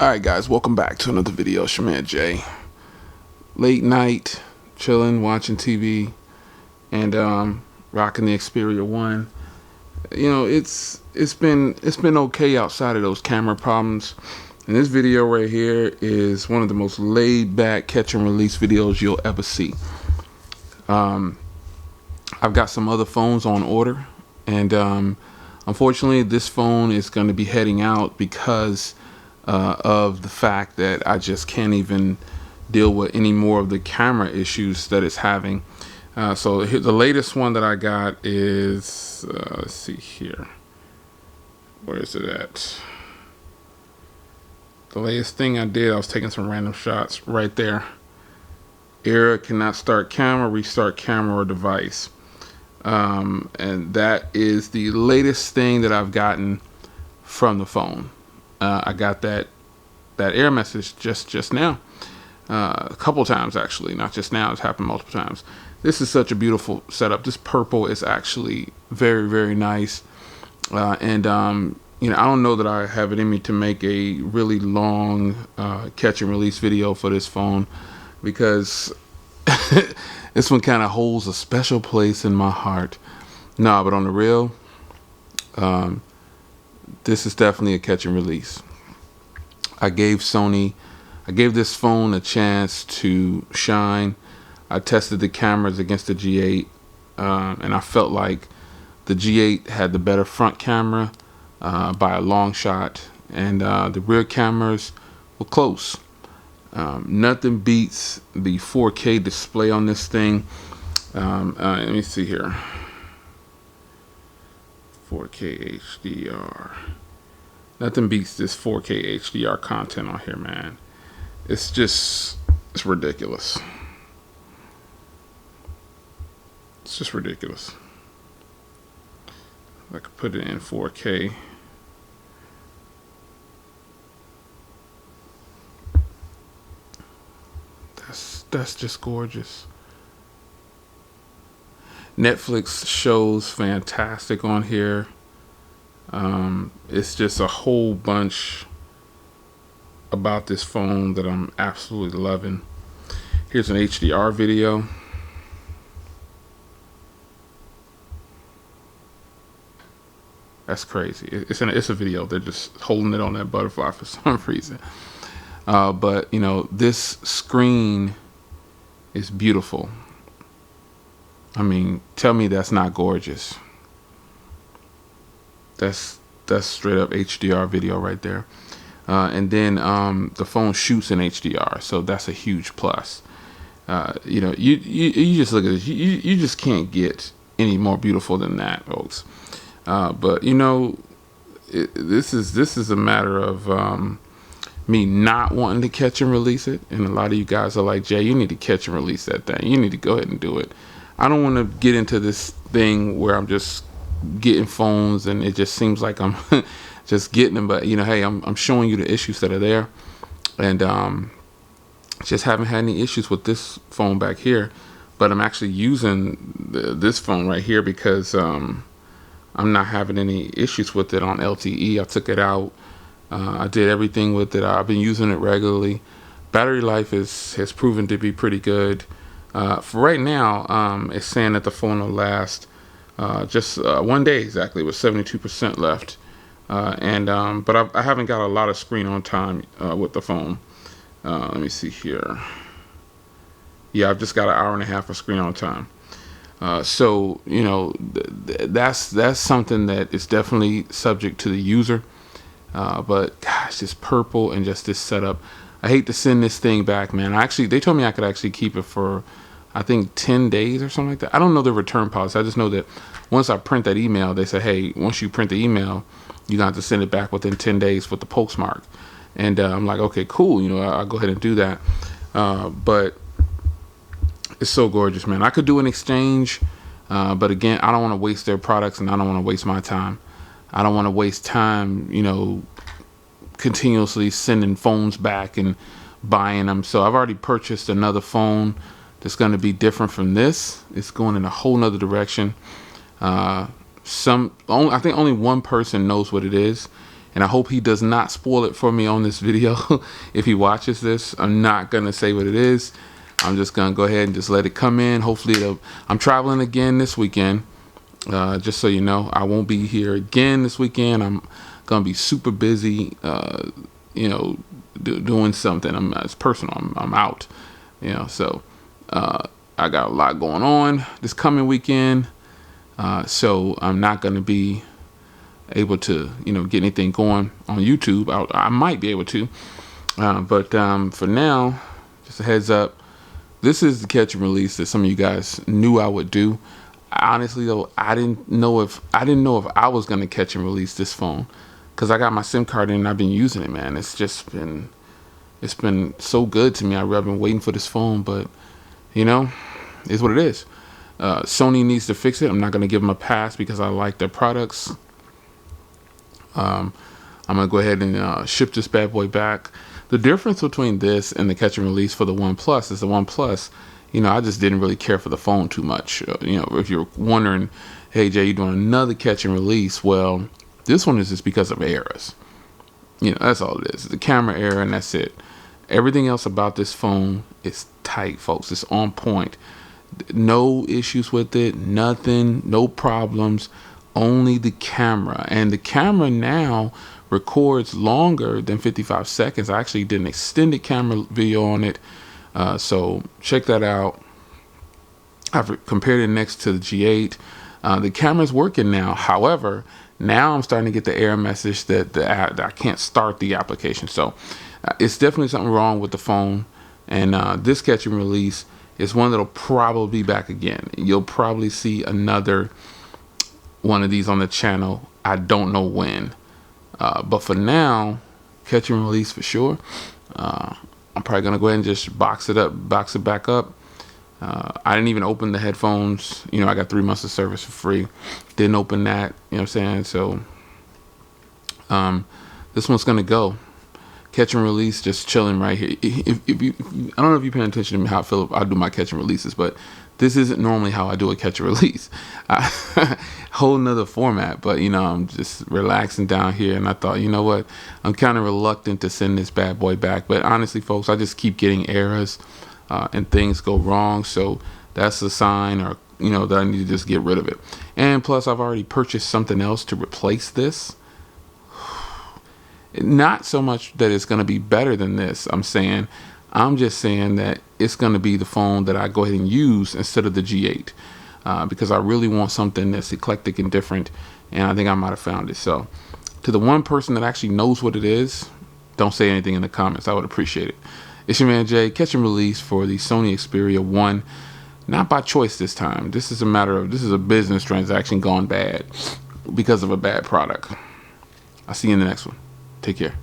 Alright guys, welcome back to another video. It's your man Jay. Late night, chilling, watching TV, and rocking the Xperia 1. You know, it's been okay outside of those camera problems. And this video right here is one of the most laid back catch and release videos you'll ever see. I've got some other phones on order, and unfortunately this phone is going to be heading out because of the fact that I just can't even deal with any more of the camera issues that it's having. So here, the latest one that I got is let's see here, where is it at? The latest thing I did, I was taking some random shots right there. Error, cannot start camera, restart camera or device. And that is the latest thing that I've gotten from the phone. I got that error message just now, a couple times actually, not just now. It's happened multiple times. This is such a beautiful setup. This purple is actually very nice, and you know, I don't know that I have it in me to make a really long catch and release video for this phone, because this one kind of holds a special place in my heart. Nah, but on the real, this is definitely a catch and release. I gave this phone a chance to shine. I tested the cameras against the G8, and I felt like the G8 had the better front camera by a long shot, and the rear cameras were close. Nothing beats the 4K display on this thing. Let me see here. 4K HDR. Nothing beats this 4K HDR content on here, man. It's ridiculous. It's just ridiculous. I could put it in 4K. That's just gorgeous. Netflix shows fantastic on here. It's just a whole bunch about this phone that I'm absolutely loving. Here's an HDR video. That's crazy. It's a video. They're just holding it on that butterfly for some reason. But you know, this screen is beautiful. I mean, tell me that's not gorgeous. That's straight up HDR video right there. And then the phone shoots in HDR, so that's a huge plus. You know, you just look at this. You just can't get any more beautiful than that, folks. But you know, this is a matter of me not wanting to catch and release it, and a lot of you guys are like, Jay, you need to catch and release that thing. You need to go ahead and do it. I don't want to get into this thing where I'm just getting phones and it just seems like I'm just getting them, but you know, hey, I'm showing you the issues that are there, and just haven't had any issues with this phone back here. But I'm actually using this phone right here because I'm not having any issues with it on LTE. I took it out. I did everything with it. I've been using it regularly. Battery life has proven to be pretty good. For right now, it's saying that the phone will last just 1 day exactly, with 72% left. But I haven't got a lot of screen on time with the phone. Let me see here. Yeah, I've just got an hour and a half of screen on time. So you know, that's something that is definitely subject to the user. But gosh, this purple and just this setup. I hate to send this thing back, man. They told me I could actually keep it for, I think, 10 days or something like that. I don't know the return policy. I just know that once I print that email, they say, hey, once you print the email, you're going to have to send it back within 10 days with the postmark. And I'm like, okay, cool. You know, I'll go ahead and do that. But it's so gorgeous, man. I could do an exchange, but again, I don't want to waste their products, and I don't want to waste my time. I don't want to waste time, you know, continuously sending phones back and buying them. So I've already purchased another phone that's going to be different from this. It's going in a whole nother direction. I think only one person knows what it is. and I hope he does not spoil it for me on this video. If he watches this, I'm not gonna say what it is. I'm just gonna go ahead and just let it come in. Hopefully I'm traveling again this weekend, just so you know. I won't be here again this weekend. I'm gonna be super busy, you know, doing something. It's personal. I'm out, you know, so I got a lot going on this coming weekend, so I'm not gonna be able to, you know, get anything going on YouTube. I might be able to, but for now, just a heads up, this is the catch and release that some of you guys knew I would do. Honestly though, I didn't know if I was gonna catch and release this phone, because I got my SIM card in and I've been using it, man. It's been so good to me. I've been waiting for this phone, but you know, it's what it is. Sony needs to fix it. I'm not gonna give them a pass because I like their products. I'm gonna go ahead and ship this bad boy back. The difference between this and the catch and release for the OnePlus is the OnePlus, you know, I just didn't really care for the phone too much. You know, if you're wondering, hey Jay, you're doing another catch and release, well, this one is just because of errors. You know, that's all it is. The camera error, and that's it. Everything else about this phone is tight, folks. It's on point. No issues with it, nothing, no problems, only the camera. And the camera now records longer than 55 seconds. I actually did an extended camera video on it, so check that out. I've compared it next to the G8. The camera's working now. However, now I'm starting to get the error message that I can't start the application. So it's definitely something wrong with the phone. And this catch and release is one that'll probably be back again. You'll probably see another one of these on the channel. I don't know when. But for now, catch and release for sure. I'm probably gonna go ahead and just box it back up. I didn't even open the headphones. You know, I got 3 months of service for free. Didn't open that. You know what I'm saying? So this one's gonna go. Catch and release, just chilling right here. If you, I don't know if you're paying attention to how I do my catch and releases, but this isn't normally how I do a catch and release. Whole nother format, but you know, I'm just relaxing down here, and I thought, you know what, I'm kind of reluctant to send this bad boy back, but honestly folks, I just keep getting errors and things go wrong, so that's a sign, or you know, that I need to just get rid of it. And plus, I've already purchased something else to replace this. Not so much that it's going to be better than this. I'm just saying that it's going to be the phone that I go ahead and use instead of the G8, because I really want something that's eclectic and different, and I think I might have found it. So to the one person that actually knows what it is, don't say anything in the comments. I would appreciate it. It's your man Jay, catch and release for the Sony Xperia 1. Not by choice this time. This is a business transaction gone bad because of a bad product. I'll see you in the next one. Take care.